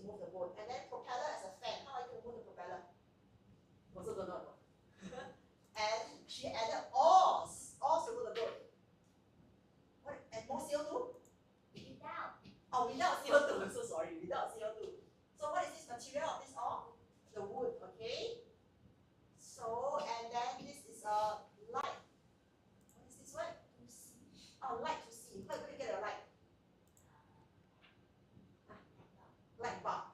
move the boat. And then propeller as a fan. How are you going to move the propeller? Also don't know. And she added oars to move the boat. What? And more CO2? Without. Oh, without CO2. I'm so sorry. Without CO2. So what is this material of this oar? The wood. Okay. So and then this is a light. What is this one? Oh, light to see. How are you going to get a light? Light bulb.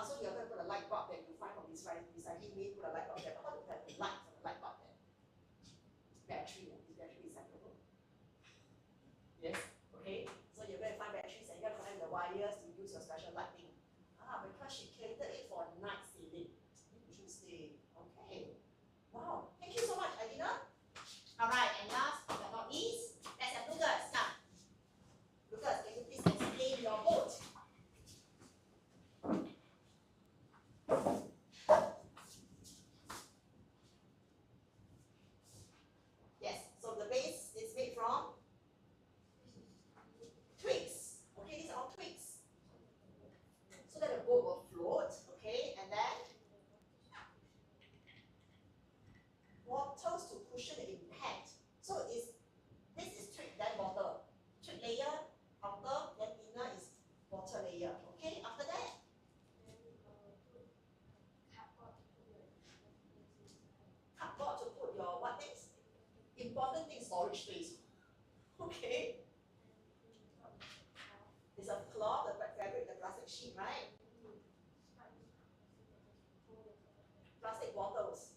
So you're going to put a light bulb that you find from this recycling bin, put a light bulb there. But how to put the light for the light bulb there? Battery. Is battery recyclable? Yes. Okay. So you're going to find batteries and you're going to find the wires to use your special lighting. Because she catered it for night sailing. Interesting. Okay. Wow. Thank you so much, Adina. All right. And last but not least, let's have Lucas. Come. Lucas, can you please explain your boat? Yes, so the base is made from twigs. Okay, these are all twigs. So that the boat will float, okay, and then wattles to cushion the impact. So this is twig, then water. Twig layer, outer, then inner is water layer. Okay, after that, cardboard to put your what things? Important things, storage space. Okay. It's a cloth, the fabric, the plastic sheet, right? Plastic bottles.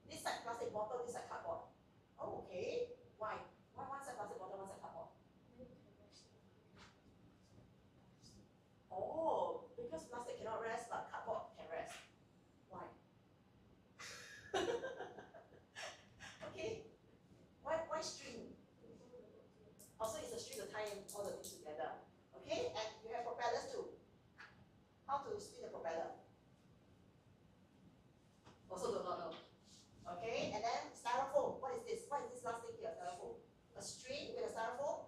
This side plastic bottle, this side cardboard. Oh, okay. Why? Why one side plastic bottle, one side cardboard? Oh, because plastic cannot rest, but cardboard can rest. Why? Okay. Why string? Also, it's a string to tie in all the things together. Okay, and you have propellers too. How to spin the propeller? Also do not know. Okay, and then styrofoam. What is this? What is this last thing here? Styrofoam. A string with a styrofoam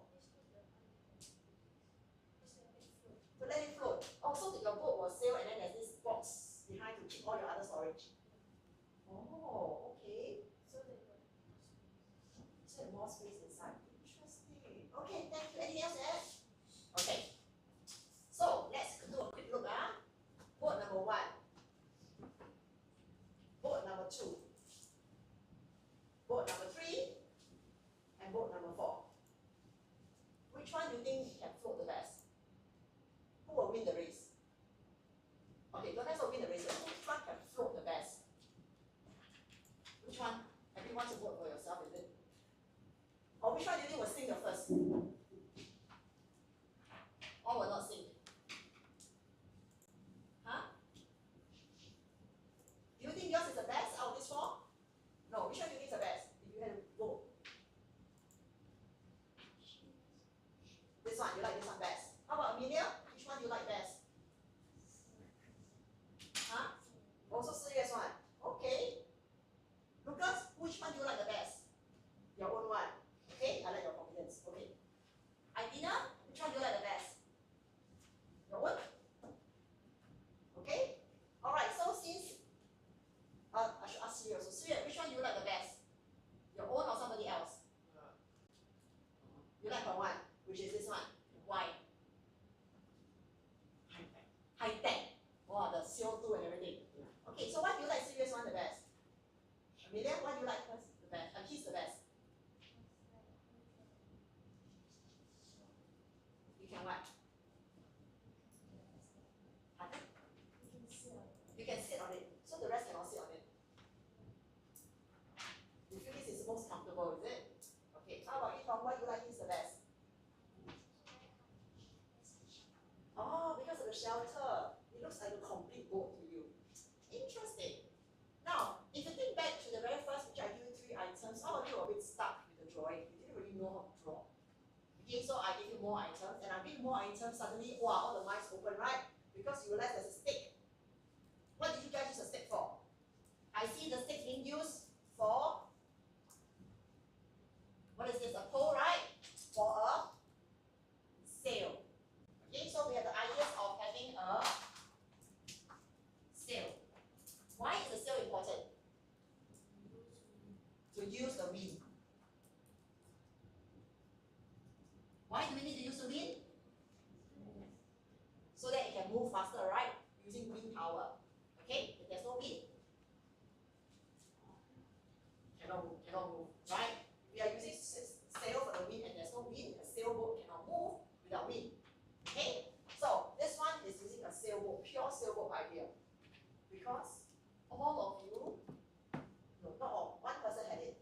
to let it float. Oh, so that your boat will sail, and then there's this box behind to keep all your other storage. Oh, okay. So there's more space inside. Interesting. Okay, thank you. Anything else to add? Okay. So let's do a quick look. Boat number 1. Boat number 2. Boat number 3. And boat number 4. Which one do you think can float the best? Who will win the race? Okay, don't have to win the race. Which one can float the best? Which one? Everyone to vote for yourself, is it? Or which one do you think will sink the first? Or will not sink? Huh? Do you think yours is the best out of these 4? No, which one do you think is the best? If you had to vote. This one, you like this one best. How about Amelia? Which one do you like best? Huh? Also 4月 one. Okay. Lucas, which one do you like the best? Your own one. Okay, I like your confidence. Okay. Idina, which one do you like the best? Your own? Okay. Alright, so since I should ask you also. Suya, which one do you like the best? Your own or somebody else? You like her one, which is this one. Why? High tech. Wow, the CO2 and everything. Okay, so why do you like serious one the best? Amelia, why do you like first the best? He's the best. You can what? You can sit on it. So the rest cannot sit on it. You feel this is most comfortable, is it? Okay, how about you, Tom? Why do you like this the best? Oh, because of the shelter. It looks like a complete boat to you. Interesting. Now, if you think back to the very first which I gave you 3 items, all of you were a bit stuck with the drawing. You didn't really know how to draw. Okay, so I give you more items, and I give you more items, suddenly, wow, all the minds open, right? Because you realize there's a stick. What did you guys use a stick for? I see the stick being used for, what is this, a pole, right? For a sail. Okay, so we have the ideas of having idea. Because all of you, no, not all, one person had it.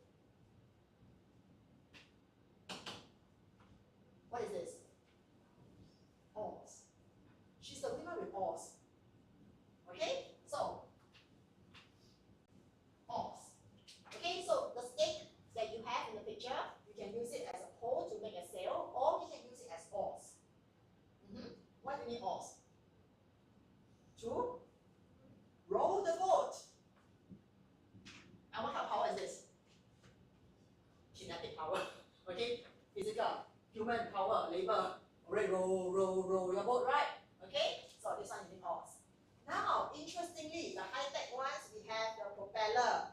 What is this? Oars. She's the woman with oars. Okay? So, oars. Okay, so the stick that you have in the picture, you can use it as a pole to make a sail, or you can use it as oars. Why do you need oars? To row the boat. And what kind of power is this? Kinetic power. Okay? Physical, human power, labor. Alright, row your boat, right? Okay? So this one you need oars. Now, interestingly, the high-tech ones, we have the propeller.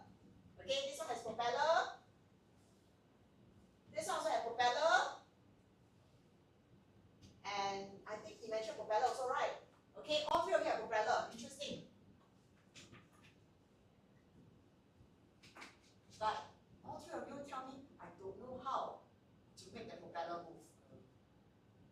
Okay, this one has propeller. This one also has propeller. And I think he mentioned propeller also, right? Okay, all three of you have propeller. Interesting. But all three of you tell me, I don't know how to make the propeller move.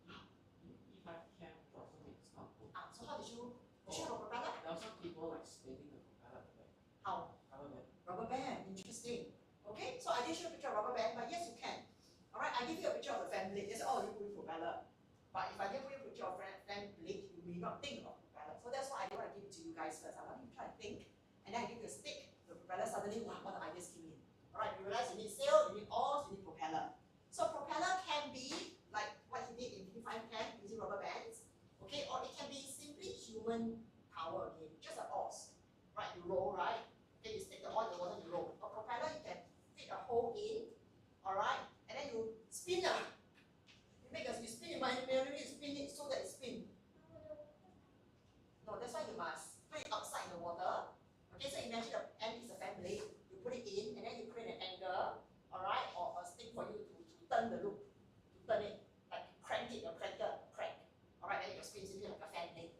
If I can also make stuff. So how did you have a propeller? There are some people like spinning the propeller away. How? Rubber band. Rubber band. Interesting. Okay, so I didn't show a picture of rubber band, but yes, you can. Alright, I give you a picture of the fan blade. You say, oh, you put propeller. But if I give you a picture of fan blade, you may not think of propeller. So that's why I don't want to give it to you guys first. I want you to try to think, and then I give you a stick, the propeller, suddenly, wow, what the ideas came in. Alright, you realize you need sail, you need oars, you need propeller. So propeller can be like what he did in P5 camp using rubber bands, okay, or it can be simply human power again, just like oars. Right, you roll, right? Okay, you stick the oil in the water, you roll. A propeller, you can fit a hole in, alright, and then you spin it. You spin it manually, you spin it so that it spins. No, that's why you must put it outside in the water. Okay, so imagine the end is a fan blade, you put it in, and then you create an angle, alright, or a stick for you to turn the loop, to turn it, like crank it, your cranker, crank. Alright, then you spin it like a fan blade.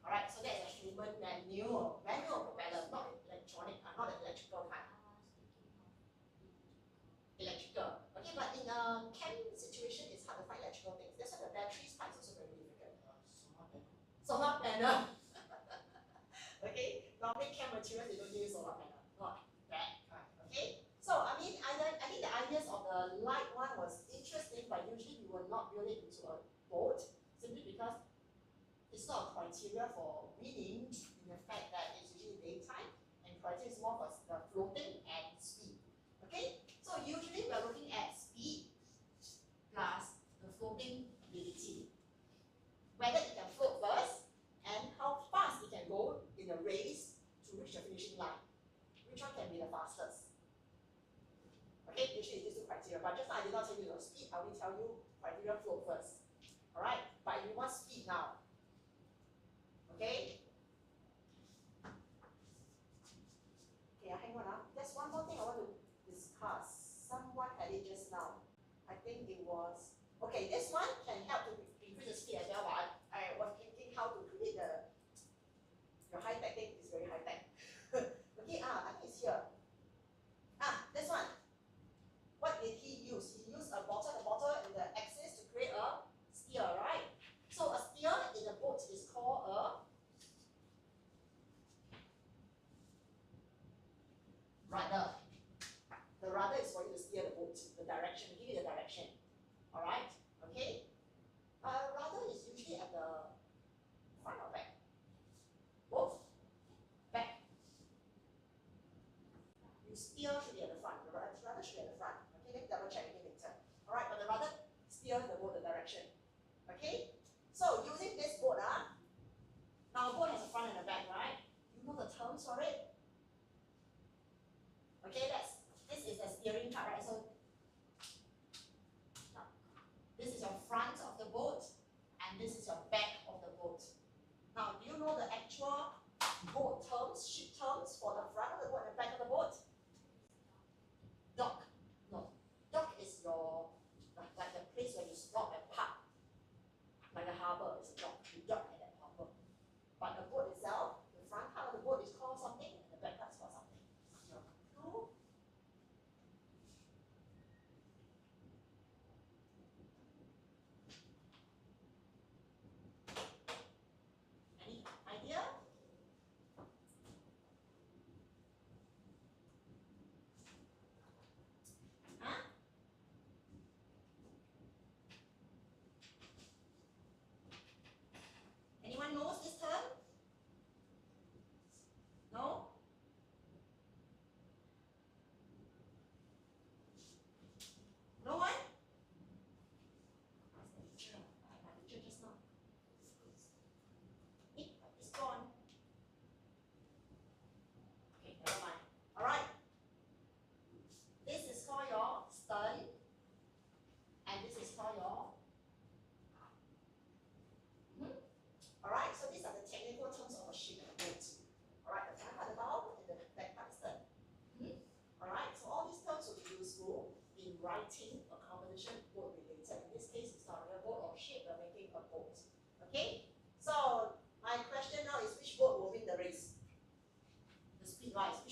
Alright, so that is a human manual propeller, not electronic, not the electrical kind. Electrical. Okay, but in a camp situation, it's hard to find electrical things. That's why the batteries part is also very difficult. Solar panel. Solar panel. Okay, normally camp materials they don't use solar panel, not that kind. Okay, so I mean, I think the ideas of the light one was interesting, but usually we will not build it into a boat simply because it's not a criteria for winning in the fact that it's usually daytime, and criteria is more for the floating and speed. Okay, so usually we are looking at speed plus the floating ability. Whether it can float first and how fast it can go in a race to reach the finishing line. Which one can be the fastest? Okay, usually it's these two criteria, but just now I did not tell you the speed, I will tell you criteria float first. Alright, but if you want speed now, okay? Okay, hang on. There's one more thing I want to discuss. Someone had it just now. I think it was, okay, this one can help to increase the speed as well, but I was thinking how to create your high-tech thing is very high-tech. Okay, I think it's here. This one. What did he use? He used a bottle and the axis to create a steer, right? So a steer in a boat is called a rudder. The rudder is for you to steer the boat, the direction, give you the direction. Alright? Okay? Rudder is usually at the front or back? Both? Back. You steer should be at the front. The rudder should be at the front. Okay, let me double check again later. Alright, but the rudder steers the boat the direction. Okay? So using this boat, now a boat has a front and a back, right? You know the terms for it? Okay, this is the steering part, right? So this is your front of the boat, and this is your back of the boat. Now, do you know the actual boat terms, ship terms for the front of the boat and the back of the boat? Dock. No. Dock is your, like the place where you stop and park. Like a harbor is a dock. You dock at that harbor. But the boat itself, the front part of the boat is called something, and the back part is called something. Your crew. Any idea?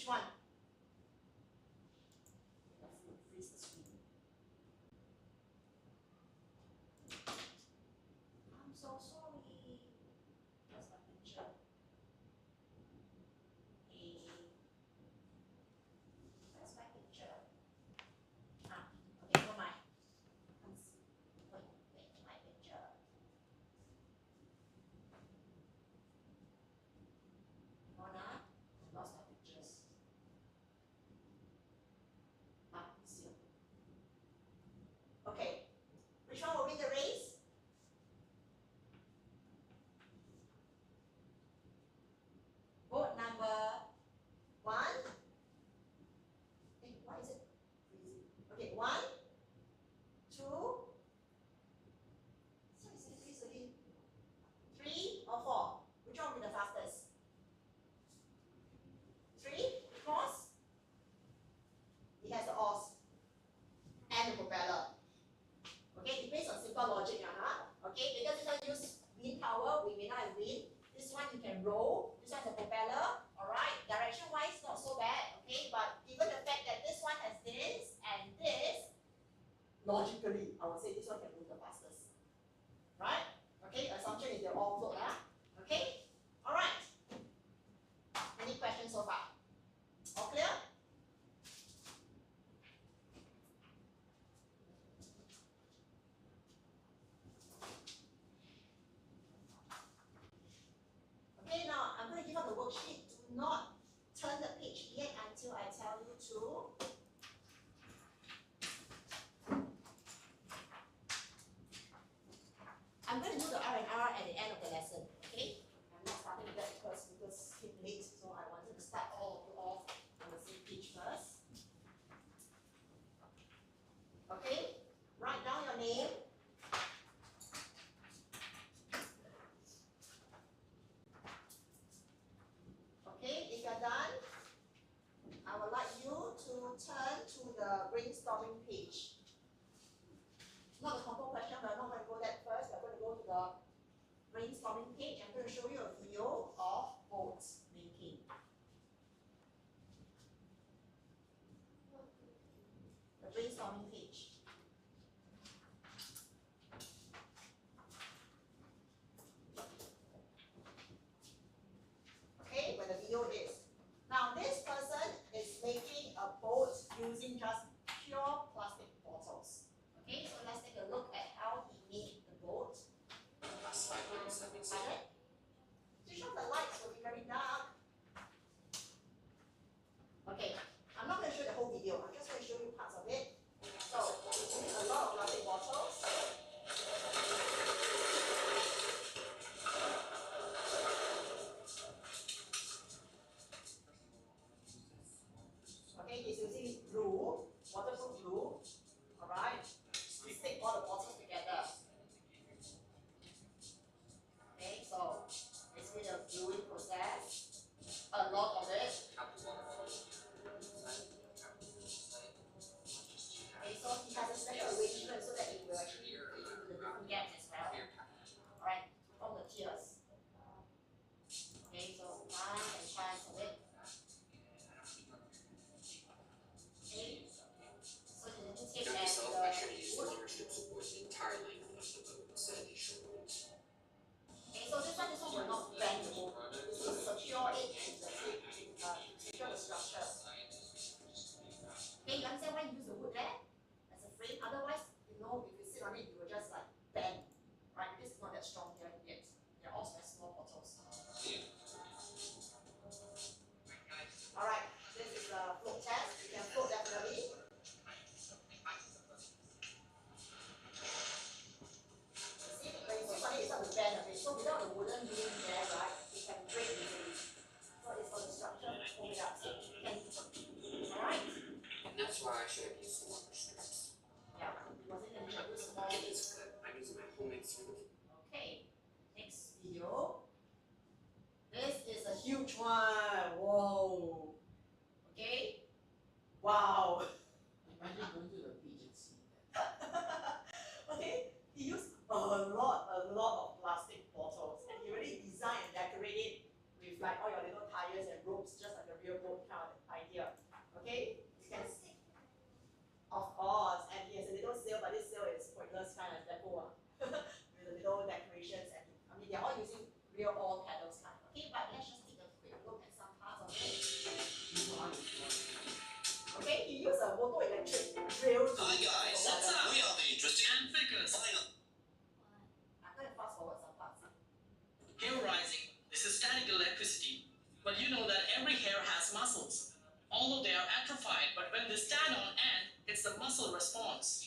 Which one? Freeze the screen. I'm so sorry. Where's my picture? Hey. Where's my picture? Ah, okay, never mind. Let's see. Wait, my picture. Mona, lost my pictures. Ah, it's here. Okay, which one will win the race? Vote number 1. Hey, why is it freezing? Okay, 1, 2. Sorry, it's freeze again. 3 or 4? Which one will be the fastest? 3, because it has the oars and the propeller. Okay, it based on simple logic, okay, because this one use wind power, we may not have wind. This one you can roll, this one is a propeller, alright, direction wise not so bad, okay, but given the fact that this one has this and this, logically, I would say this one can move the fastest. Right? Okay, assumption is they're all float, okay? Alright. Any questions so far? All clear? Okay, now I'm going to give out the worksheet. Do not turn the page yet until I tell you to. I'm going to do the R&R at the end of the lesson, okay? I'm not starting with that because it's late, so I wanted to start all of you off on the same page first. Okay, write down your name. Okay, if you're done, I would like you to turn to the brainstorming page. Not the compo question, we're not going to go that first. We're going to go to the brainstorming page. I'm going to show you a video of boat making. The brainstorming page. Okay, where the video is. Now this person is making a boat using just pure plastic bottles. Okay, so let's take a look at how he made the boat. Switch off the lights, will be very dark. Okay, I'm not going to show the whole video, I'm just going to show you parts of it. So, he's using a lot of plastic bottles. Okay, he's using glue, waterproof glue. Alright, we stick all the bottles together. Okay, so it's been a gluing process. A lot of it. Okay, so he has a special arrangement so that it will actually fit into the different gaps as well. Alright, all the tiers. Okay, so tons and tons of it. Okay, so the little tip and the wood. Okay, so this one will not bend the boat. This will secure it and secure the structure. Okay, you understand why you use the wood there as a frame? Otherwise, if you sit on it, you will just like bend. Right? Because it's not that strong here yet. They're all very small bottles. Alright, this is the float test. You can float definitely. See, when you sit on it, it starts to bend a bit. So without the wooden being there, right, it can break easily. So it's for the structure, hold it up. So you can, alright? And that's why I should have used longer strips. Yeah, wasn't going to use small. It's good. I'm using my homemade smoothie. Okay, next video. This is a huge one. Whoa. Okay. Wow. Imagine going to the beach and seeing that. Okay, he used a lot of plastic bottles, and he really designed and decorated it with like all your little tires and ropes, just like a real boat kind of muscles. Although they are atrophied, but when they stand on end, it's the muscle response.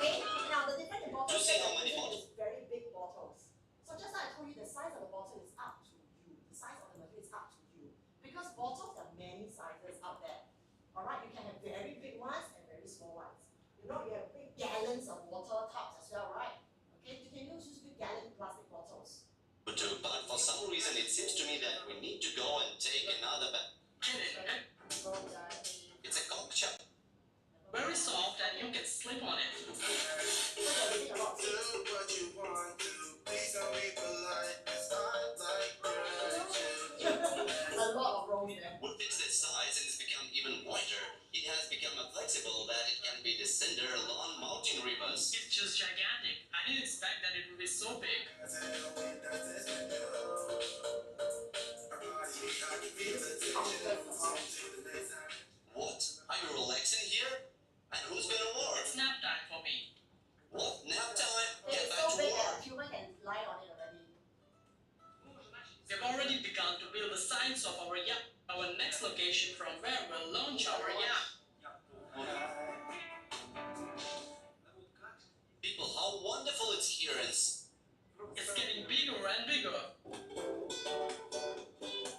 Okay, now the difference in bottles You see how that many we're using is very big bottles. So just like I told you, the size of the bottle is up to you. The size of the material is up to you. Because bottles, there are many sizes out there. Alright, you can have very big ones and very small ones. You know, you have big gallons of water tubs as well, right? Okay, you can use big gallon plastic bottles. But for some reason, it seems to me that we need to go and take another bath. So, It's a cocktail. Very soft and you can sleep on it. so they're using a lot of Do what you want to. Please don't be polite. It's not like a lot of rolls there. With its size and it's become even wider, it has become flexible that it can be descended along mountain rivers. It's just gigantic. I didn't expect that it would be so big. What? Are you relaxing here? And who's gonna work? It's nap time for me. What? Nap time? It's Get back so to big work. that a human can lie on it already. We've already begun to build the sides of our yacht. Our next location from where we'll launch our yacht. People, how wonderful it's here. It's getting bigger and bigger.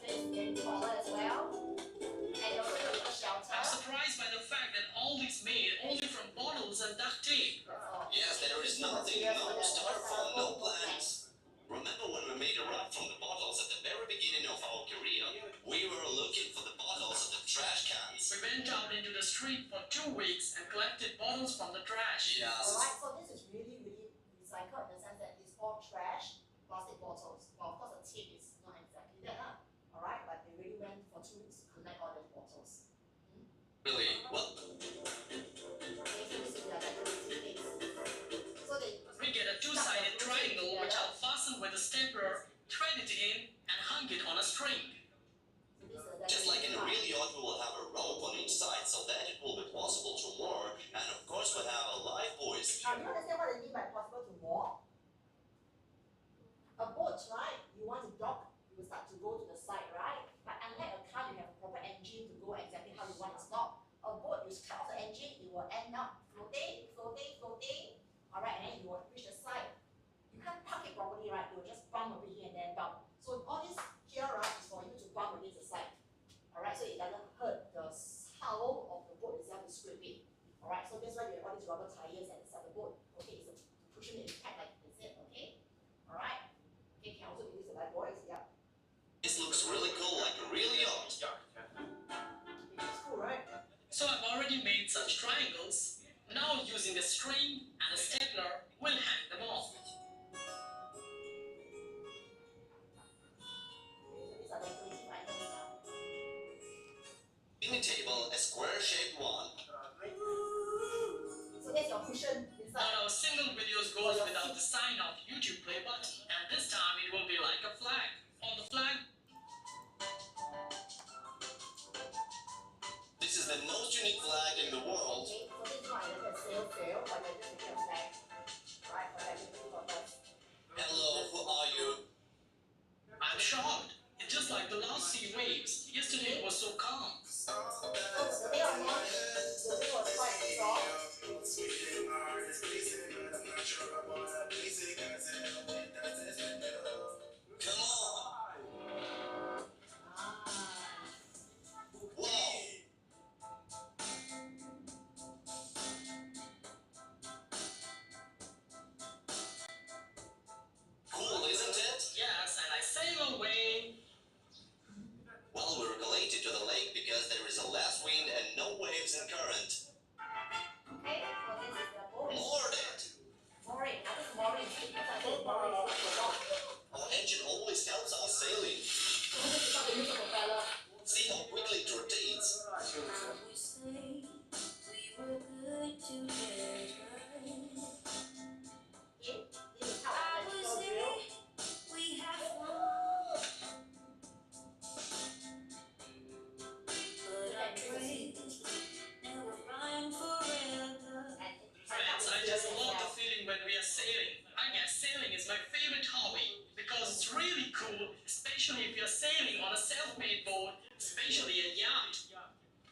It's getting taller as well. And also the little shelter. I'm surprised by the fact that all this made only from bottles and duct tape. That's all. Yes, there is nothing, no styrofoam, no plants. Remember when we made a run from the bottles at the very beginning of our career? We were looking for the bottles of the trash cans. We went out into the street for 2 weeks and collected bottles from the trash. Yes. Alright, so this is really, really recycled in the sense that it's all trash, plastic bottles. Well, of course, the tape is not exactly that, huh? Alright, but they really went for 2 weeks to collect all those bottles. Really? Well, Okay, so this is their decorative things. So they We get a two-sided triangle which I'll fasten with a stapler, thread it in, and hung it on a string. so this is the just like in a decorative real yacht, we will have a rope on each side so that it will be possible to moor, and of course we'll have a life buoys. part. Now, you understand what I mean by possible to moor? A boat, right? You want to dock, you will start to go to the side, right? But unlike a car, you have a proper engine to go exactly how you want it to stop. A boat, you cut off the engine, it will end up floating, floating, floating. Alright, and then you will reach the side. You can't park it properly, right? You will just bump a bit here and then bump. So all this here, right, is for you to bump against the side. Alright, so it doesn't hurt the hull of the boat itself to scrape it. Alright, so that's why you have all these rubber tires at the side of the boat. Okay, so to cushion it tight like this, okay? Alright. Okay, can also be used to light boys, yeah. This looks really cool, like a real yacht. It's cool, right? So I've already made such triangles. Now using a string and a stapler, we'll hang them off. Okay, so these are decorative items now. Mini table, a square-shaped one. So that's your cushion inside. Now our single videos goes without the sign of YouTube play button, and this time it will be like a flag. On the flag, This is the most unique flag in the world. Okay, so this one is a sail, but you're just making a flag. Right, for everything purpose. Hello, who are you? I'm shocked. It's just like the last sea waves. Yesterday it was so calm. So the day of launch, the day was quite soft. Come on. Wow. working on a self-made boat, especially a yacht.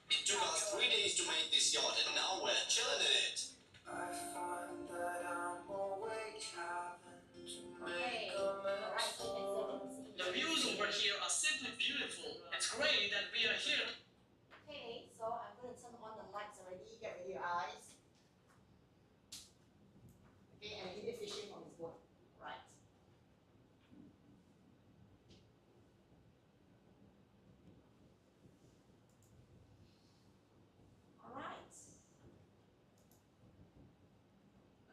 It took us 3 days to make this yacht, and now we're chilling in it. I find that I'm always having to Okay, make a alright, so you can see The views over here are simply beautiful. It's great that we are here. Okay, so I'm going to turn on the lights already. Get ready your eyes. Okay, and he did fishing from his boat. Right. Alright.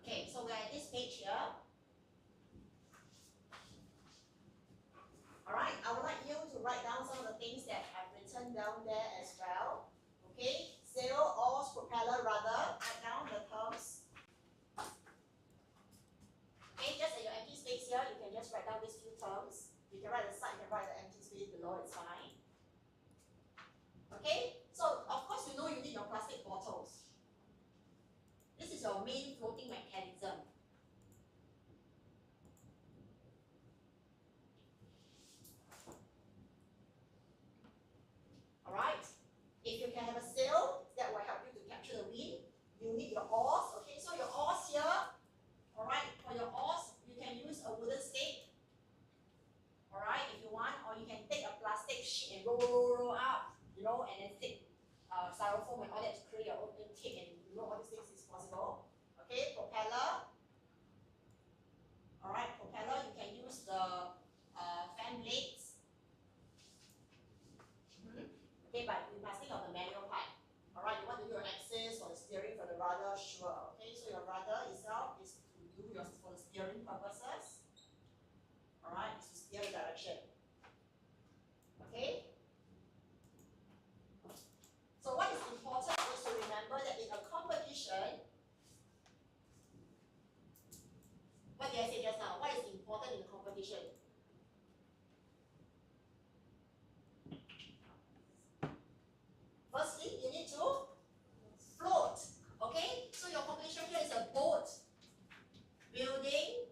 Okay, so we're at this page here. Alright, I would like you to write down some of the things that I've written down there as well. Okay, sail, oars, propeller, rudder. Write down the terms. Okay, just at your empty space here, you can just write down these few terms. You can write the side, you can write the empty space below, it's fine. Okay, so of course you know you need your plastic bottles. This is your main floating mechanism. Alright, if you can have a sail, that will help you to capture the wind. You need your oars, okay, so your oars here, alright, for your oars, you can use a wooden stake, alright, if you want, or you can take a plastic sheet and roll up, you know, and then take styrofoam and all that to create your own intake, and you know all these things is possible. Okay, propeller, alright, propeller, you can use the fan blades. Okay, but we must think of the manual part. Alright, you want to do your axis for the steering for the rudder, sure. Okay, so your rudder itself is to do your for the steering purposes. Alright, is to steer the direction. Okay? So what is important is to remember that in a competition, what did I say just now? What is important in a competition? Firstly, you need to float. Okay? So your competition here is a boat building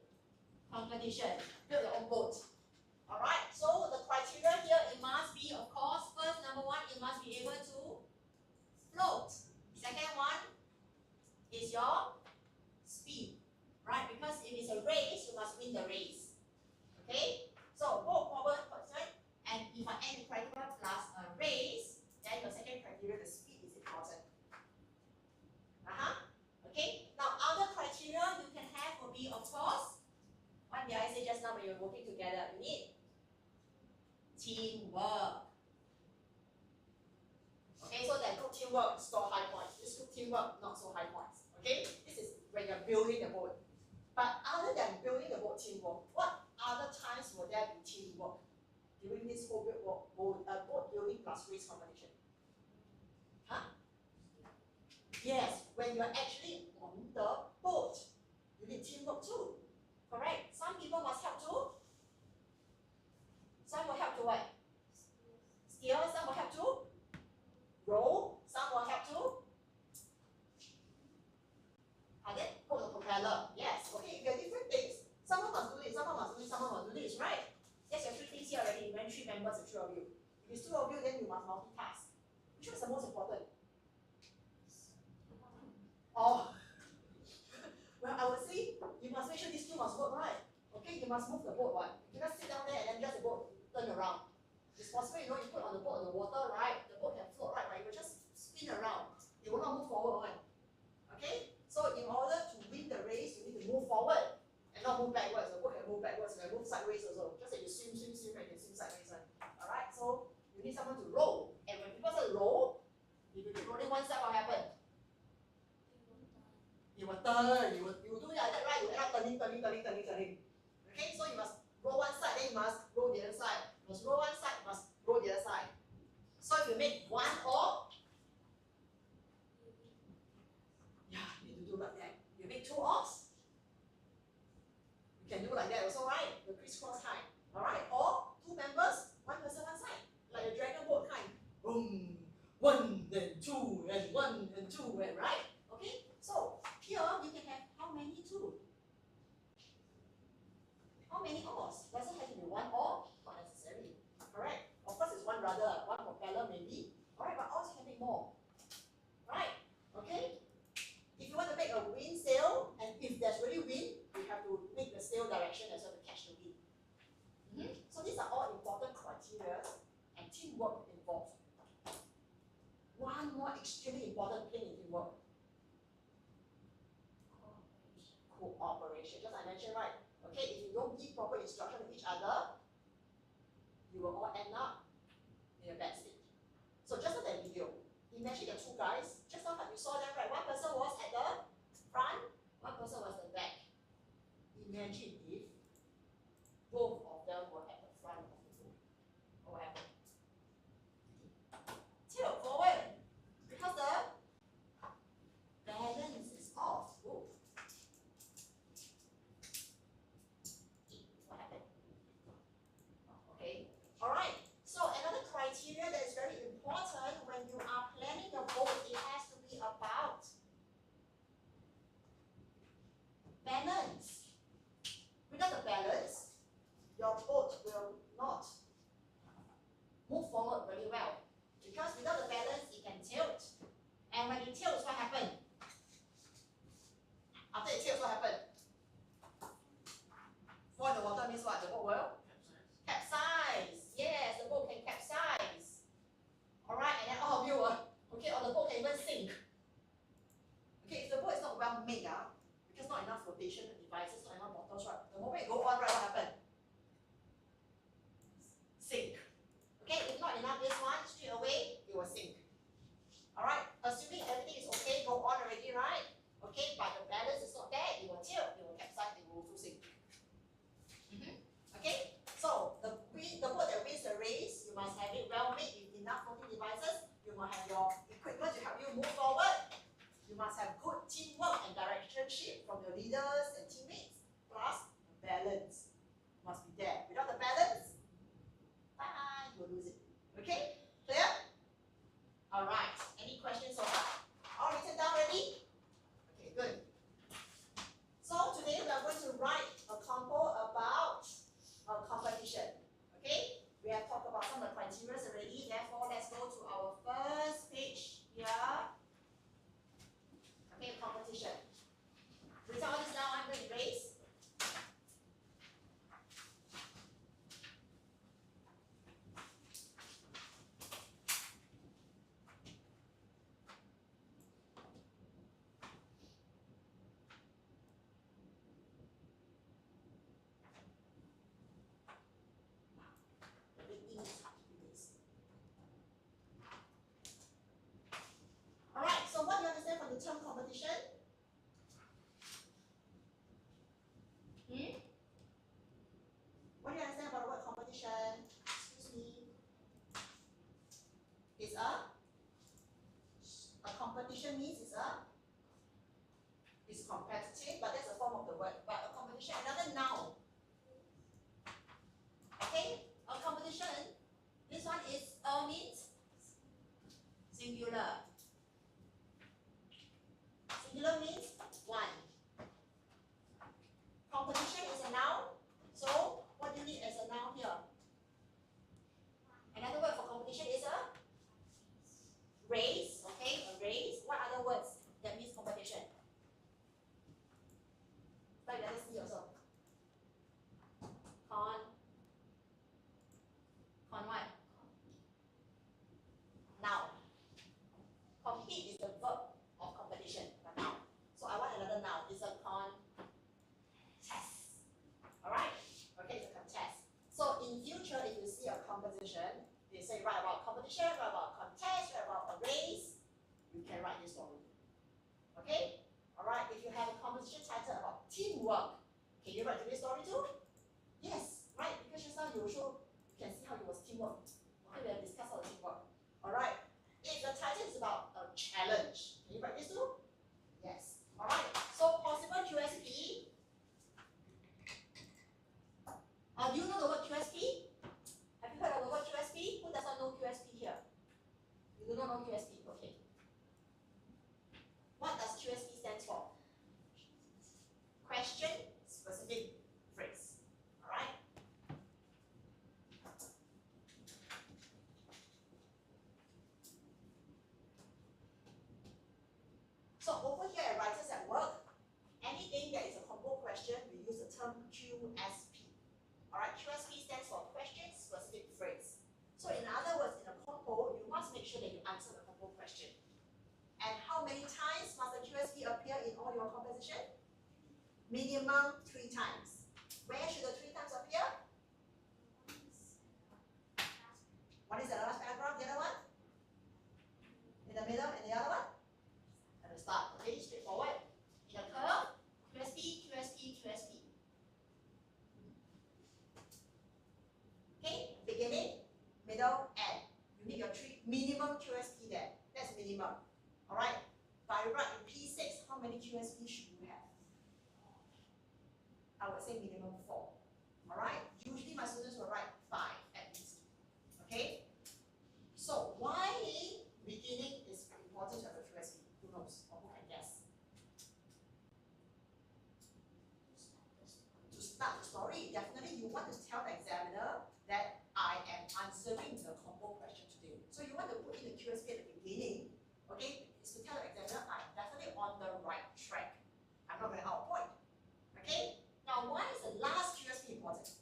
competition. Build your own boat. Alright? So the criteria here, it must be, of course, first, number one, it must be able to float. Second one is your speed. Right? Because if it's a race, you must win the race. Okay? So both forward, and if I add the criteria plus a race, then your second criteria, the speed is important. Okay. Now other criteria you can have will be, of course, what did I say just now when you're working together? You need teamwork. Okay, so that good teamwork score high points. This good teamwork not so high points. Okay, this is when you're building the boat. But other than building the boat teamwork, what other times will there be teamwork during this whole boat building plus race competition? Yes, when you're actually on the boat, you need teamwork too. Correct? Some people must help too. Some will help to what? Steer, some will help to row, some will help to put the propeller. Yes, okay, there are different things. Someone must do this, someone must do this, someone must do this, right? Yes, you have three things here already. You went 3 members and 3 of you. If it's 2 of you, then you must multitask. Which one is the most important? Oh, well, I would say you must make sure these two must work right. Okay, you must move the boat, right? You cannot sit down there and then just the boat turn around. It's possible, you know, you put on the boat on the water, right? The boat can float, right? But it will just spin around. It will not move forward, right? Okay? So in order to win the race, you need to move forward and not move backwards. The boat can move backwards, you can move sideways also. Just like you swim, and you can swim sideways, right? Alright, so you need someone to row. And when people say row, if you keep rolling one side, what happens? You will turn, you do like that, right? You end up turning. Okay, so you must roll one side, then you must roll the other side. You must roll one side, you must roll the other side. So if you make one oar, yeah, you need to do like that. You make 2 oars, you can do like that also, right? The crisscross kind. Alright, or 2 members, 1 person one side. Like a dragon boat kind. Boom, 1 and 2 and 1 and 2 and right? Okay, so here you can have how many too? How many oars? Does it have to be 1 oar? Not necessarily. Correct. Of extremely important thing in teamwork? Cooperation. Just I mentioned, right? Okay, if you don't give proper instruction to each other, you will all end up in a bad state. So just like that video, imagine the two guys, just now you saw them, right? One person was at the front, one person was at the back. Imagine if both of them were at the front of the boat. What happened? Tilt forward. Because the balance is off. Ooh. What happened? Okay. Alright. So another criteria that is very important when you are planning a boat, it has to be about balance. Without the balance, your boat will not move forward very well. Because without the balance, it can tilt. And when it tilts, what happens? After it tilts, what happens? Fall in the water means what? The boat will capsize. Yes, the boat can capsize. Alright, and then all of you will, okay, or the boat can even sink. Okay, if the boat is not well made, because not enough flotation devices, not enough motors, right? The moment you go on, right, what happens? Sink. Okay, if not enough this one, straight away, it will sink. Alright, assuming everything is okay, go on already, right? Okay, but the balance is not there, it will tilt, it will capsize, it will also sink. Okay, so the boat that wins the race, you must have it well made with enough floating devices, you must have your equipment to help you move forward, you must have good teamwork and directionship from your leaders and teammates, plus balance must be there. Without the balance, bye, you'll lose it. Okay, clear? Alright, any questions so far? All written down already? Okay, good. So today we are going to write a compo about a competition. Okay, we have talked about some of the criteria already, therefore let's go to our first page here. Okay, competition. Write all this down, I'm going to erase. Alright, so what do you understand from the term competition? What do you understand about the word competition? Excuse me. It's a competition means it's competitive, but that's a form of the word. But a competition, another noun. Okay, a competition. This one is means singular. Singular means one. Competition is a noun. So what do you need as a noun here? Another word for competition is a race. Okay, a race. What other words that means competition? Start with letter C also. Con what? Noun. Compete is the verb of competition, the noun. So I want another noun. It's a contest. Alright? Okay, it's a contest. So in future, if you see a competition, they say write about competition, write about contest, write about a race, you can write this story. Okay? Alright, if you have a competition title about teamwork, can you write today's story too? Yes, right, because just now you can see how it was teamwork. Okay, we have discussed all the teamwork. Alright, if the title is about a challenge, can you write this too? Yes. Alright, so possible QSP. Do you know the word QSP? Have you heard of the word QSP? Who does not know QSP here? You do not know QSP, okay. What does QSP stand for? Question specific phrase. Alright? So over here at Writers at Work, anything that is a combo question, we use the term QSP. Alright, QSP stands for question specific phrase. So in other words, in a compo, you must make sure that you answer the compo question. minimum 3 times. Where should the 3 times appear? One is at the last paragraph, the other one? In the middle, and the other one? At the start, okay, straightforward. In the curve, QSP, QSP, QSP. Okay, beginning, middle, end. You need your 3 minimum QSP there. That's minimum. Alright? By right in P6, how many QSP should you have? I would say minimum 4. Alright? Usually my students will write 5 at least. Okay? So why beginning is important to have a QSP? Who knows? Or who can guess? To start the story, definitely you want to tell the examiner that I am answering the combo question today. So you want to put in the QSP at the beginning, okay? Is to tell the examiner I'm definitely on the right track. I'm not going out of point. Okay? Now why is the last QSP important?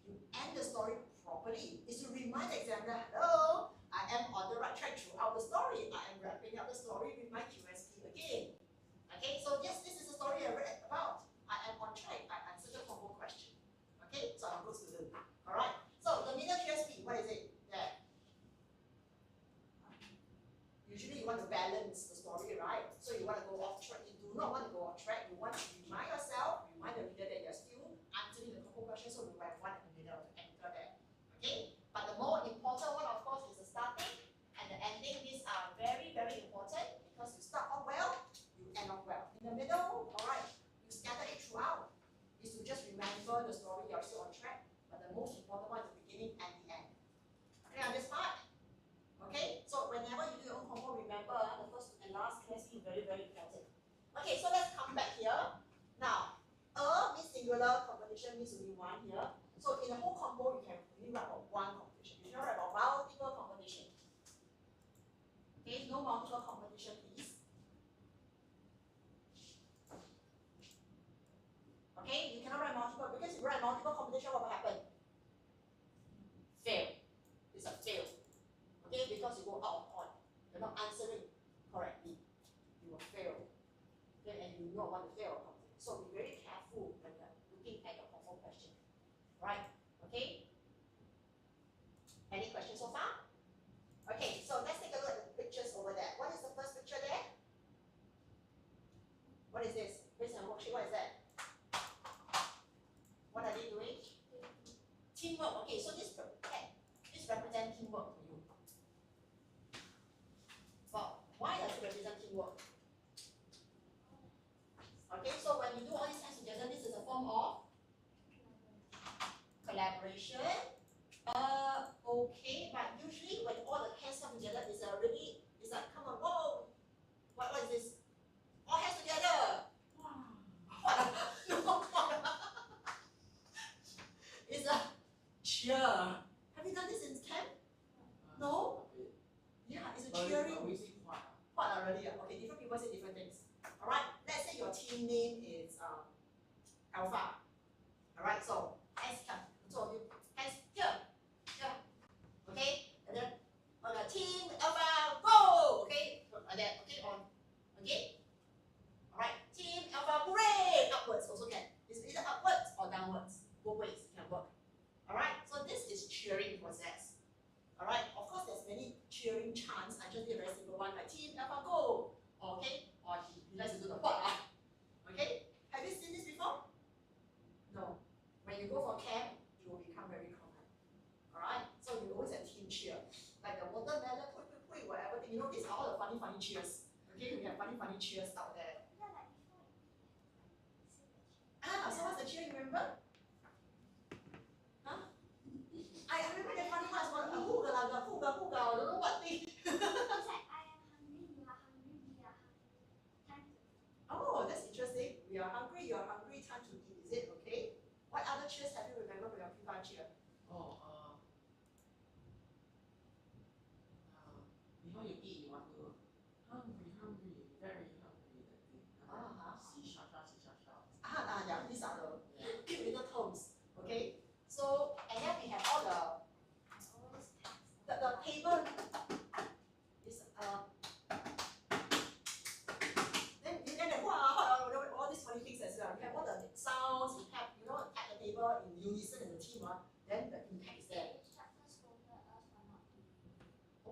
You end the story properly. Is to remind the examiner, hello, I am on the right track throughout the story. I am wrapping up the story with my QSP again. Okay, so yes, this is the story I read about. I am on track. I answered the combo question. Okay, so I'm a good student. Alright, so the middle QSP, what is it? There. Usually you want to balance the story, right? So you want to go off track. You do not want to go off track. You want to remind yourself, remind the reader that you're still answering the combo question, so you have one in the middle to anchor there. Okay? But the more important one, of course, is the starting and the ending. These are very, very important because you start off well, you end off well. In the middle, alright, you scatter it throughout. Is to just remember the story, you're still on track. But the most important one is the beginning and the end. Clear on this part? Okay? So whenever you do your own combo, remember the first and last QSP is very, very important. Okay, so let's come back here. Now, means singular, competition means only one here. So in the whole combo, you can only write about one competition. You cannot write about multiple competition. Okay, no multiple competition, please. Okay, you cannot write multiple because if you write multiple competition, what will happen? Fail. It's a fail. Okay, because you go out of point. You're not answering correctly. You will fail. Okay, and you do not want to fail. So be very careful when you're looking at your combo question. Right? Okay? Any questions so far? Okay, so let's take a look at the pictures over there. What is the first picture there? What is this? Based on worksheet, what is that? What are they doing? Teamwork. Okay, so this represents teamwork to you. But why does it represent teamwork? Okay, so when you do all these hands together, this is a form of collaboration. Okay, but usually when all the hands come together, it's like, come on, whoa! What is this? All hands together! No. It's a cheer. Have you done this in camp? No? Yeah, it's a cheering. What already? Okay, different people say different things. Alright, let's say your team name is Alpha. Alright, so hands come. So you hands here. Okay? And then on the team Alpha go! Okay? Like that, okay? Okay? Alright, team Alpha hooray! Upwards also can. It's either upwards or downwards. Both ways can work. Alright, so this is cheering process. Alright, of course there's many cheering chants. I just did a very simple one like team Alpha go! Okay? Or he likes to do the what? Okay? Have you seen this before? No. When you go for camp, you will become very common. Alright? So you always have team cheer. Like the watermelon, whatever thing. You know, these are all the funny cheers. Okay? We have funny cheers out there. So what's the cheer you remember? Huh? I remember the funny ones was hooga, I don't know what thing. Oh, that's interesting. We are hungry, you are hungry, time to eat, is it? Okay. What other cheers have you remembered from your FIFA cheer? Before you eat, you want to hungry, very hungry. Yeah, these are the cute little terms. Okay. So, and then we have all the table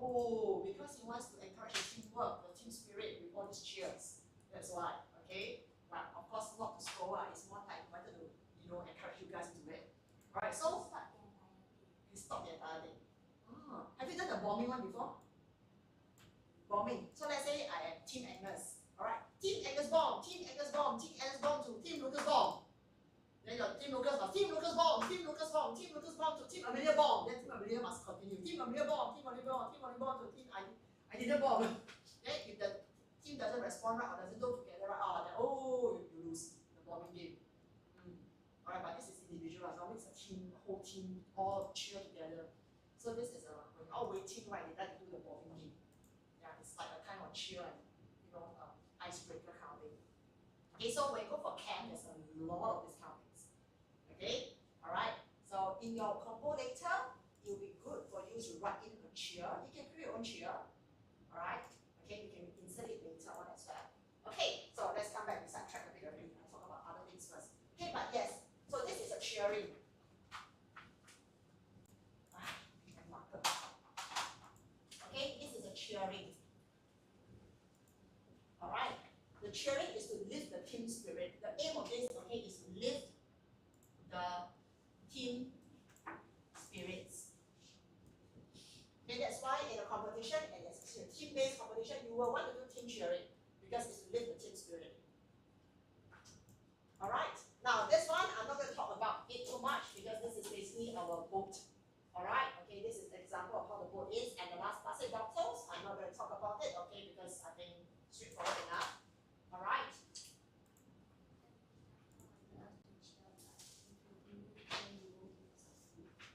Oh, because he wants to encourage the teamwork, the team spirit with all these cheers. That's why, okay? But of course, not to score, it's more like he wanted to, encourage you guys to do it. Alright, so he stopped the entire day. Ah, have you done the bombing one before? Bombing. So let's say I am Team Agnes. Alright, Team Agnes bomb, Team Agnes bomb, Team Agnes bomb to Team Lucas bomb. Then your Team Lucas must Team Lucas bomb, Team Lucas bomb, Team Lucas bomb to Team Amelia bomb. Then Team Amelia must continue. Team Amelia bomb, Team Amelia bomb, Team Amelia bomb to Team I didn't bomb. Then if the team doesn't respond right or doesn't do together right, then you lose the bombing game. Alright, but this is individual. Normally it's a team, a whole team, all cheer together. So this is when you're all waiting, right? They like to do the bombing game. Yeah, it's like a kind of cheer and icebreaker kind of thing. Okay, so when you go for camp, there's a lot of these kind of things. Okay, alright. So in your compo later, it will be good for you to write in a cheer. You can create your own cheer. Alright. Okay, you can insert it later on as well. Okay, so let's come back. We sidetrack a bit already. I'll talk about other things first. Okay, but yes, so this is a cheering. Okay, this is a cheering. Alright. The cheering is to lift the team spirit. The aim of this, okay, is to lift the team spirits. Okay, that's why in a competition, and especially a team-based competition, you will want to do team cheering because it's to lift the team spirit. Alright, now this one I'm not going to talk about it too much because this is basically our boat. Alright, okay, this is the example of how the boat is, and the last plastic bottles, I'm not going to talk about it, okay, because I think straightforward enough. Alright.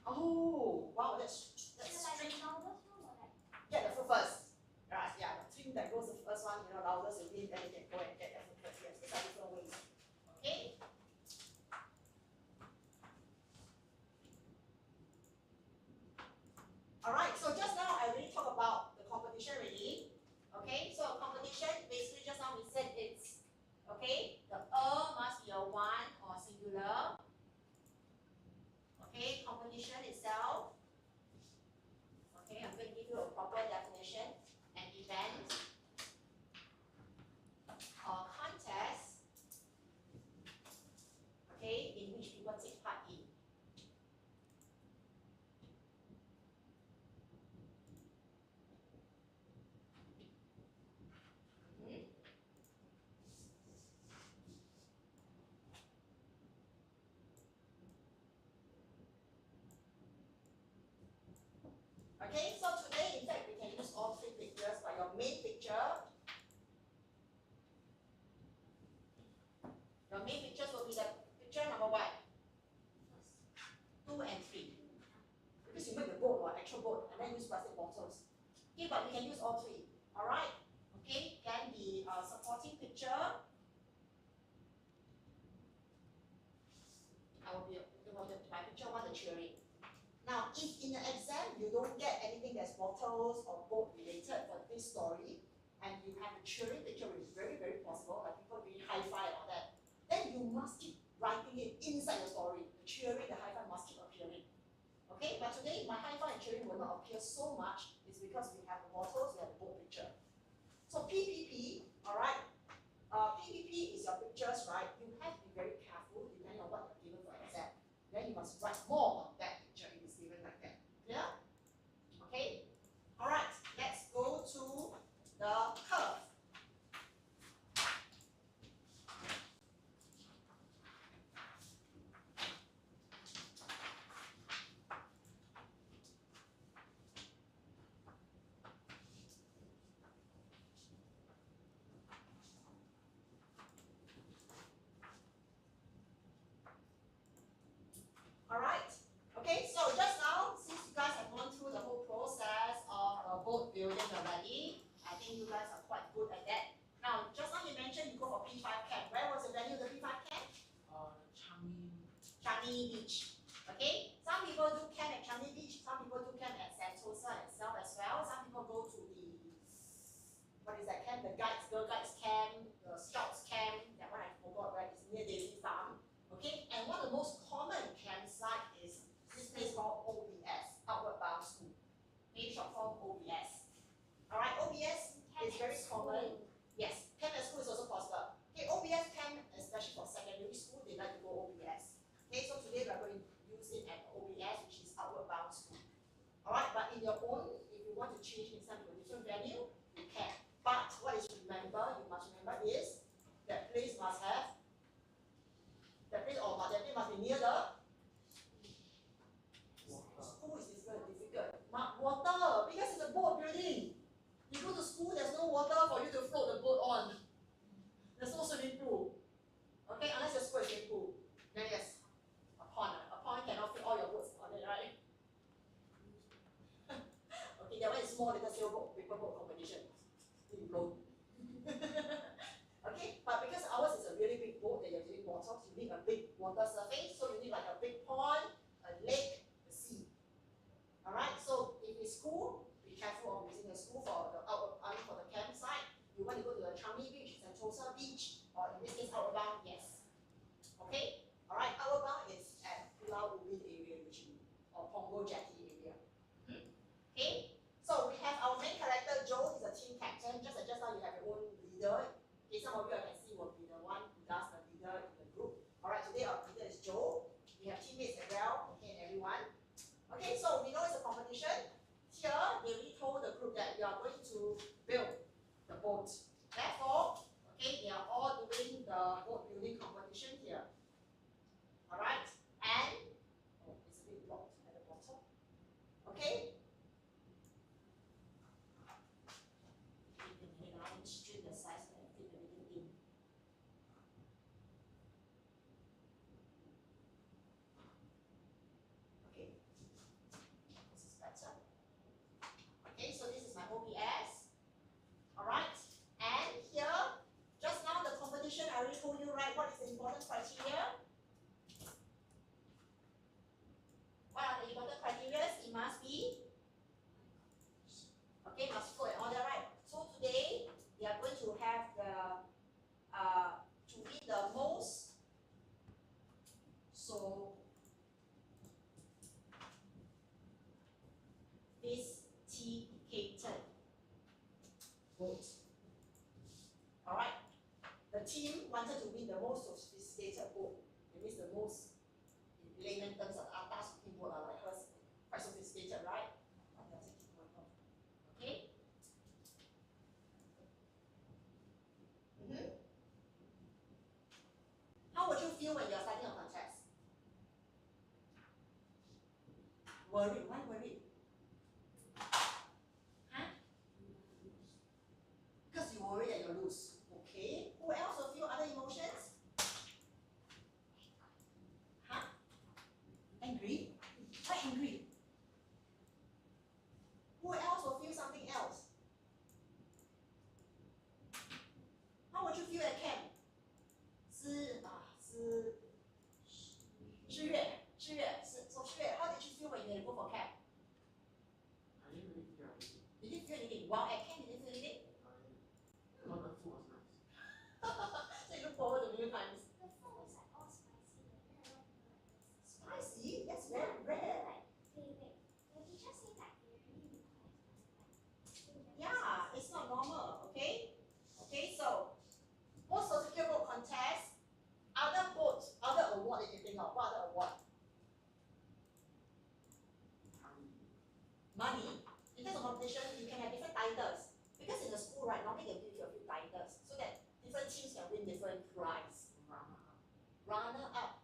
Oh, wow, that's strict. Yeah, the foot first. Right, yeah, the team that goes the first one, loudest will win, then you can go and get the foot first. Yes, these are different ways. Okay? Alright, so just now I already talked about the competition already. Okay, so competition, basically just now we said it's, okay, the must be a one or singular. Okay, competition itself. Okay, I'm going to give you a proper definition. An event or contest, okay, in which people take part in. Okay, so today, in fact, we can use all three pictures, but your main pictures will be the picture number 1, 2 and 3. Because you make the boat or actual boat and then use plastic bottles. Okay, but we can use all three. Alright? Okay, then the supporting picture. My picture 1, the cheering. Now, if in the exam you don't get anything that's bottles or boat related for this story, and you have a cheering picture, which is very, very possible, like people doing high-five and all that, then you must keep writing it inside the story. The cheering, the high-five must keep appearing. Okay, but today my high-five and cheering will not appear so much. It's because we have the bottles, we have the boat picture. So PPP, alright, PPP is your pictures, right? You have to be very careful depending on what you're given for exam. Then you must write more on that picture if it's given like that. Yeah? Okay? Alright, let's go to the curve. Alright, okay, so just now, since you guys have gone through the whole process of boat building already, I think you guys are quite good at that. Now, just now you mentioned you go for P5 camp. Where was the venue of the P5 camp? Changi Beach. Okay, some people do camp at Changi Beach, some people do camp at Sentosa itself as well. Some people go to the, what is that camp? The Girl Guides camp, the Scouts camp, that one I forgot, right? It's near Daily Farm. Okay, and one of the most common campsite is this place called OBS, Outward Bound School. Okay, short form OBS. very common. Yes, chem at school is also possible. Okay, OBS chem, especially for secondary school, they like to go OBS. Okay, so today we are going to use it at OBS, which is outward bound school. Alright, but in your own, if you want to change next time to a different venue, you can. But what is remember, you must remember is that place must have that place must be near the school is difficult. Water, because it's a boat building. You go to school, there's no water for you to float the boat on. There's no swimming pool. Okay, unless your school is swimming pool. Then yes, a pond. A pond cannot fit all your boats on it, right? Okay, that one is small little sailboat, paper boat competition. You blow. Okay, but because ours is a really big boat that you're doing water, you need a big water surface, so you need like a big pond, a lake, the sea. Alright, so if it's school, be careful of using the school for the for the campsite. You want to go to the Changi Beach, Sentosa Beach, or in this case Outward Bound, yes. Okay? Alright, Outward Bound is at Pulau Ubin area usually, or Punggol Jetty area. Okay? So we have our main character, Joe, he's a team captain. Just now you have your own leader. Okay, some of you I can see will be the one who does the leader in the group. Alright, today our leader is Joe. We have teammates as well, okay, and everyone. Okay, so we know it's a competition. Here, they already told the group that you are going to build the boat. Therefore, okay, they are all doing the boat building competition here. Alright, and oh, it's a bit blocked at the bottom. Okay? String the size and fit everything in. Okay, this is better. Okay, so this is my OBS. Alright, and here, just now the competition, I already told you, right, what is the important criteria? What are the important criteria? It must be, okay, must flow and all that, right? So today, they are going to have the, to win the most, so, sophisticated boat. Alright, the team wanted to win the most sophisticated boat. It means the most, in layman terms, of atas looking boat are like hers, quite sophisticated, right? What does it keep going on? Okay? How would you feel when you're starting a contest? Worried. Why worried? Huh? Because you worry that you'll lose. Okay. Who else will feel other emotions? Huh? Angry? Why angry? Who else will feel something else? How would you feel at camp? 诗月 how did you feel when you had to go for camp? I didn't really feel anything. You didn't feel anything. While at camp, you didn't feel anything? But the food was nice. So you look forward to meal times. The food was like all spicy, and then a lot of people like this. Spicy? That's very rare. Wait. The teacher said that they really require Yeah, it's not normal, okay? Okay, so most certificate boat contest, other boats, other award that you think of, what other award? Money. In terms of competition, you can have different titles. Because in the school, right, normally they give you a few titles so that different teams can win different prize. Runner up.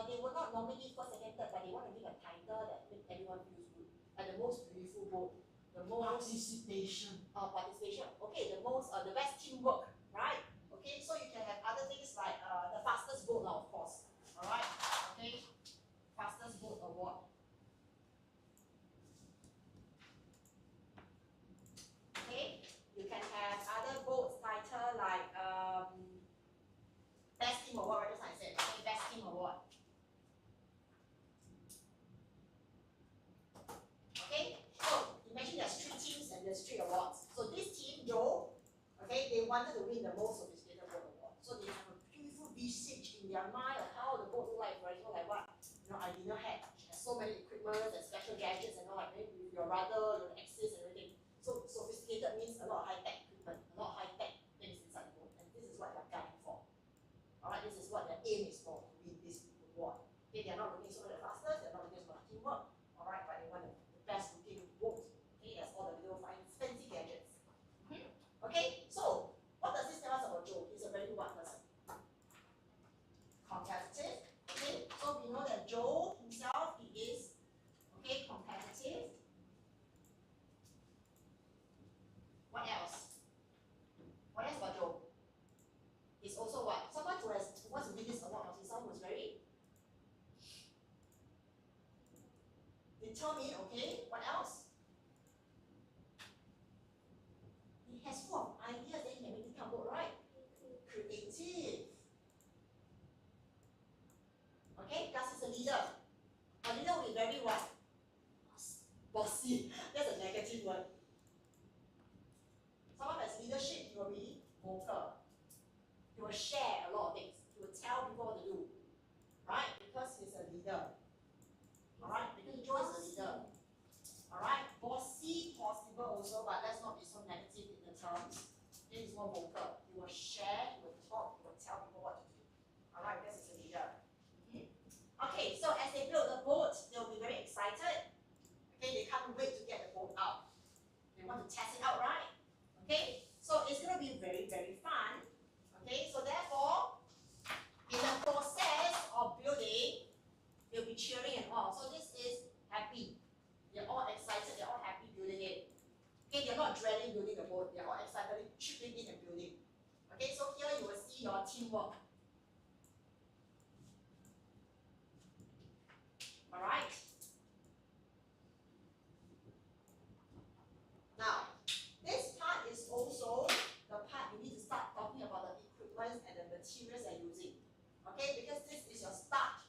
They will not normally give first, second, third, but they want to give a title that make everyone feels good. Like the most beautiful boat, the most Participation. participation. Okay, the best teamwork, right? Okay, so you can have other things like the fastest boat now, of course. Alright, okay, fastest boat award. Okay, you can have other boats title like best team award, right? Just like I said, okay, best team award. Okay, so imagine there's 3 teams and there's 3 awards. So this team, Joe, okay, they wanted to win the most sophisticated boat award. So they have a beautiful visage in their mind of how the boat look like, for example, like what, Idina had. She has so many equipment and special gadgets and all, like maybe with your rudder, your axis and everything. So sophisticated means a lot of high tech. okay? What else? He has full of ideas, then he can make this kind of boat, right? Creative. Okay, Gus is a leader. A leader will be very what? Bossy. That's a negative word. Someone has leadership, he will be vocal. He will share a lot of things. He will tell people what to do. Right? Because he's a leader. Alright? Because Joe is a leader. Alright? Bossy possible also, but let's not be so negative in the terms. He is more vocal. He will share, he will talk, he will tell people what to do. Alright, because he's a leader. Okay, so as they build the boat, they'll be very excited. Okay, they can't wait to get the boat out. They want to test it out, right? Okay, so it's going to be very, very fun. Okay, so therefore, in the process of building, they'll be cheering and all. So this is happy. They're all excited, they're all happy building it. Okay, they're not dreading building the boat, they're all excited, chipping in and building. Okay, so here you will see your teamwork. Alright. Now, this part is also the part you need to start talking about the equipment and the materials they're using. Okay, because this is your start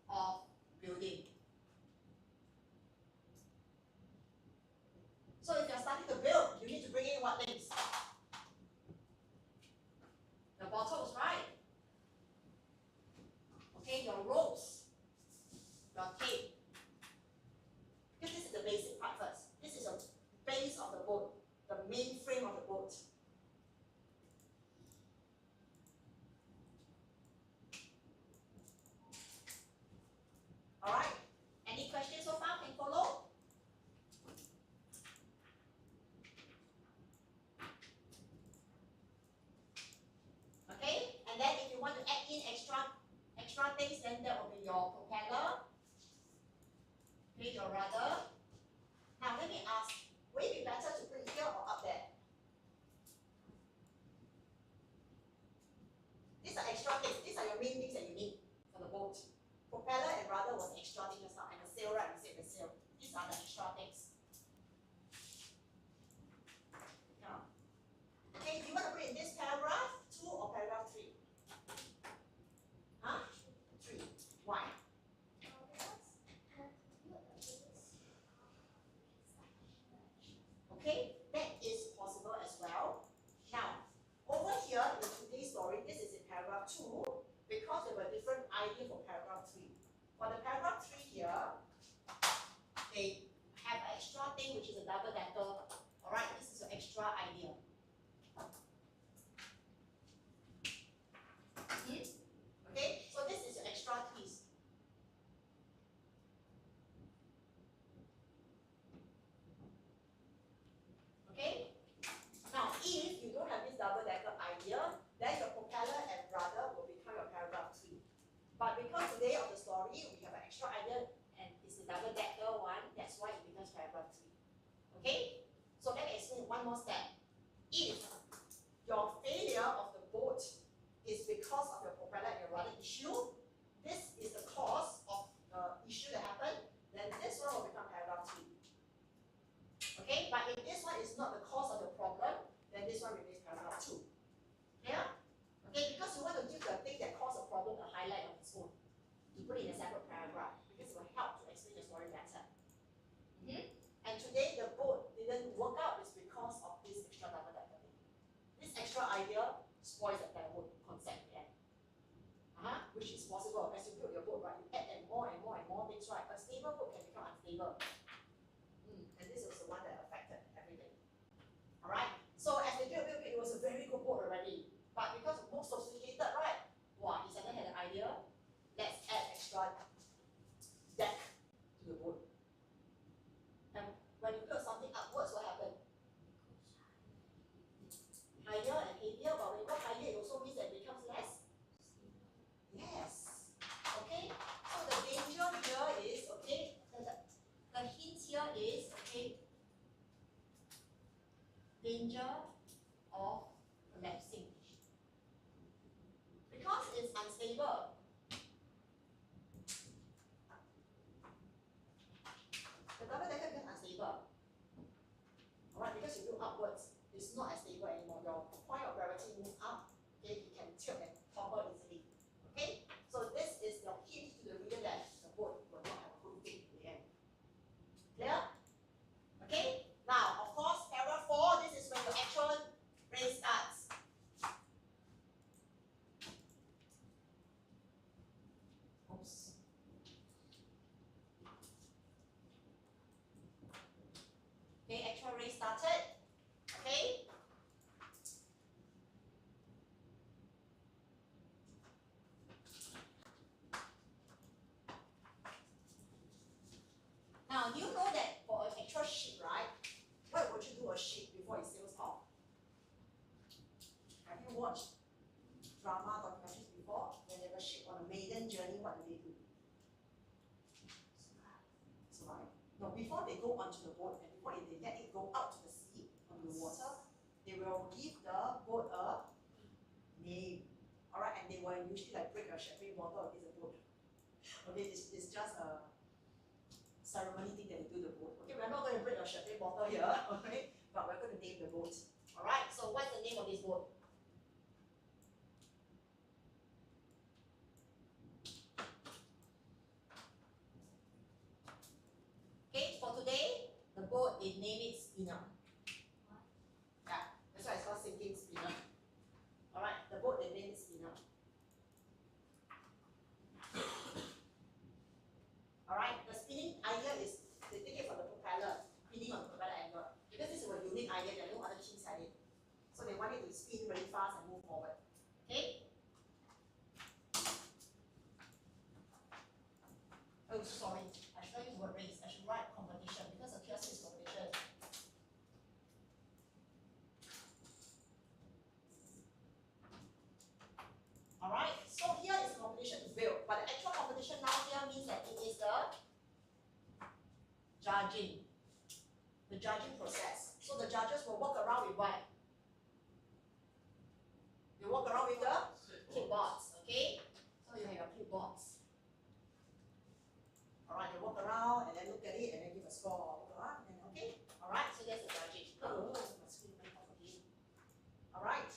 of building. So if you're starting to build, you need to bring in what things? The bottles, right? Okay, your ropes, your tape. Because this is the basic part first. This is your base of the boat, the main frame of the boat. Alright, any questions so far? Can follow? Okay, and then if you want to add in extra things, then that will be your propeller. Okay, your rudder. Now let me ask, would it be better to put it here or up there? These are extra things. These are your main things that you need for the boat. Propeller and rudder was extra thing just now, and the sail, right? We said the sail. These are the extra things. Yeah. Okay, do you want to put in this paragraph 2 or paragraph 3? Huh? 3. Why? Okay, that is possible as well. Now, over here in today's story, this is in paragraph 2, because there were different ideas for paragraph 3. For the paragraph 3 here, they have an extra thing which is a double decker. Alright, this is an extra idea. Okay, so this is your extra piece. Okay? Now, if you don't have this double decker idea, then your propeller and rudder will become your paragraph 3. But because today of the story, we have an extra idea and it's the double decker one, that's why it becomes paragraph 3. Okay? So let me explain one more step. If your failure of the boat is because of your propeller and your rudder issue, this is the cause of the issue that happened, then this one will become paragraph 3. Okay, but if this one is not the cause of the problem, then this one remains paragraph 2. Clear? Okay, because you want to give the thing that caused the problem a highlight of its own, to put it in a separate paragraph, because it will help to explain your story better. And today the boat didn't work out is because of this extra double decker thing. This extra idea spoils the entire boat concept in the end. Which is possible as you build your boat, right? You add and more things, right? A stable boat can become unstable. And this was the one that affected everything. Alright? So as they built, it was a very good boat already. But because more sophisticated, right? Wow, he suddenly had an idea. Let's add extra deck to the boat. And when you build something upwards, what happened? Higher and heavier, but when you go higher, it also means that it becomes less. Yes. Okay? So the danger here is, okay, the hint here is, okay, danger of collapsing. Because it's unstable. is not as stable anymore. Your point of gravity moves up, okay, you can tilt and topple easily. Okay? So this is your hint to the reader that the boat will not have a good fit in the end. Clear? Okay? Now, of course, paragraph 4, this is when your actual race starts. Oops. Okay, actual race started. Okay? Now, you know that for an actual ship, right? What would you do a ship before it sails off? Have you watched drama documentaries before? When they have a ship on a maiden journey, what do? Survive. No, before they go onto the boat and before they let it go out to the sea, on the water, they will give the boat a name. Alright, and they will usually like break a champagne bottle against the boat. Okay, it's just a ceremony thing that they do the boat. Okay, we're not going to break a champagne bottle here, okay? But we're going to name the boat. Alright, so what's the name of this boat? Okay, for today, the boat, they name it Spinner. Yeah, that's why it's called Sinking Spinner. Alright, the boat, they name it Spinner. Alright, the spinning idea is they take it from the propeller, spinning on the propeller angle. Because this is a unique idea, there are no other teams had it. So they want it to spin very fast and move forward. Okay? Oh, sorry. I should not use the word race. I should write competition because the QS is competition. Alright, so here is competition to build, but the actual competition now here means that it is the judging. The judging process. So the judges will walk around with what? They walk around with the clipboards, okay? So you have your clipboards. Alright, they walk around and then look at it and then give a score. And okay? Alright, so that's the judging. Oh, my screen went off again. Alright.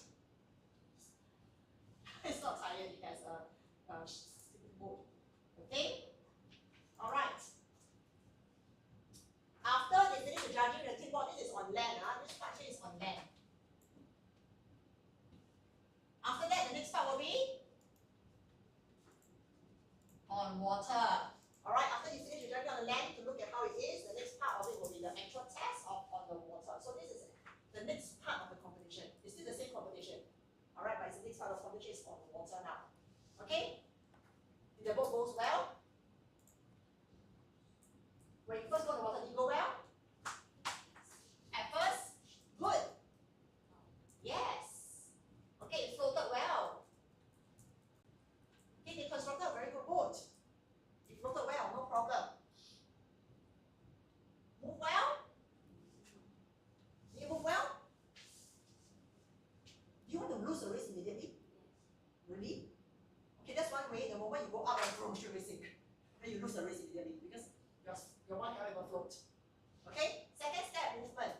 It's not tired, it has a stupid boat. Okay? Alright. After they finish the judging with the clipboard, this is on land. This part here is on land. After that, the next part will be on water. Alright, after you finish the judging on the land to look at how it is, the next part of it will be the actual test of on the water. So this is the next part of the competition. It's still the same competition. Alright, but it's the next part of the competition is on water now. Okay? If the boat goes well, when you first go to water, did it go well? At first, good. Yes. Okay, it floated well. Okay, they constructed a very good boat. It floated well, no problem. Move well? Did it move well? Do you want to lose the race immediately? Really? Okay, that's one way. The moment you go up and throw, you're racing. Then you lose the race immediately because your one cannot even float. Okay? Second step, movement.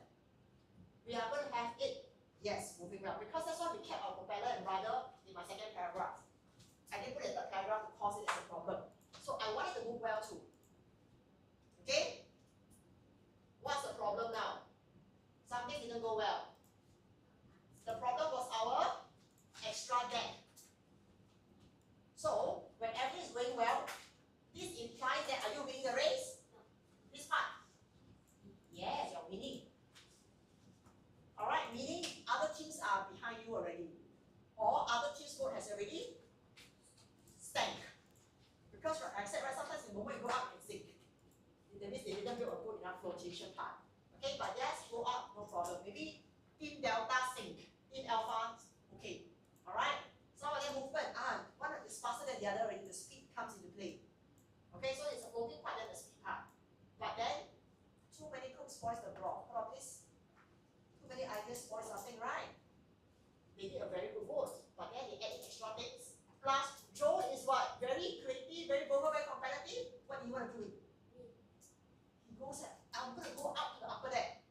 We are going to have it, yes, moving well. Because that's why we kept our propeller and rudder in my second paragraph. I didn't put it in the paragraph to cause it as a problem. So I want it to move well too. Okay? What's the problem now? Something didn't go well. The problem was our extra deck. So, when everything is going well, this implies that are you winning the race? This part. Yes, you're winning. Alright, meaning other teams are behind you already. Or other teams' boat has already stank. Because I said right, sometimes the moment you go up and sink. That means they didn't build a good enough flotation part. Okay, but let's go up, no problem. Maybe team delta sink, team alpha, okay. Alright? Some of them movement, one is faster than the other already, the speed comes into play. Okay, so it's a floating part and the speed part. But then, too many cooks spoils the broth. What of this? Too many ideas spoil something, right? They did a very good boat, but then they added extra things. Plus, Joe is what? Very creative, very bold, very competitive. What do you want to do? He goes, I'm going to go up to the upper deck.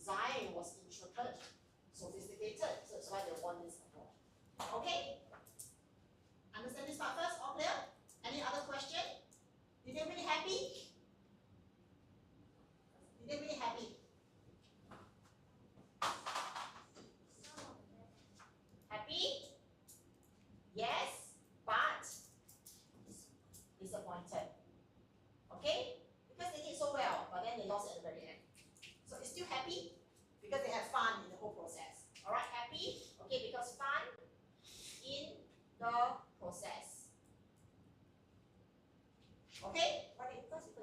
design was intricate, sophisticated, so that's why they won this award. Okay? Understand this part first? All clear? Any other question? Did they really happy? Did they really happy? Happy? Yes, but disappointed. Okay? Because they did so well, but then they lost at the very end. So it's still happy because they have fun in the whole process. Alright, happy? Okay, because fun in the process. Okay? What is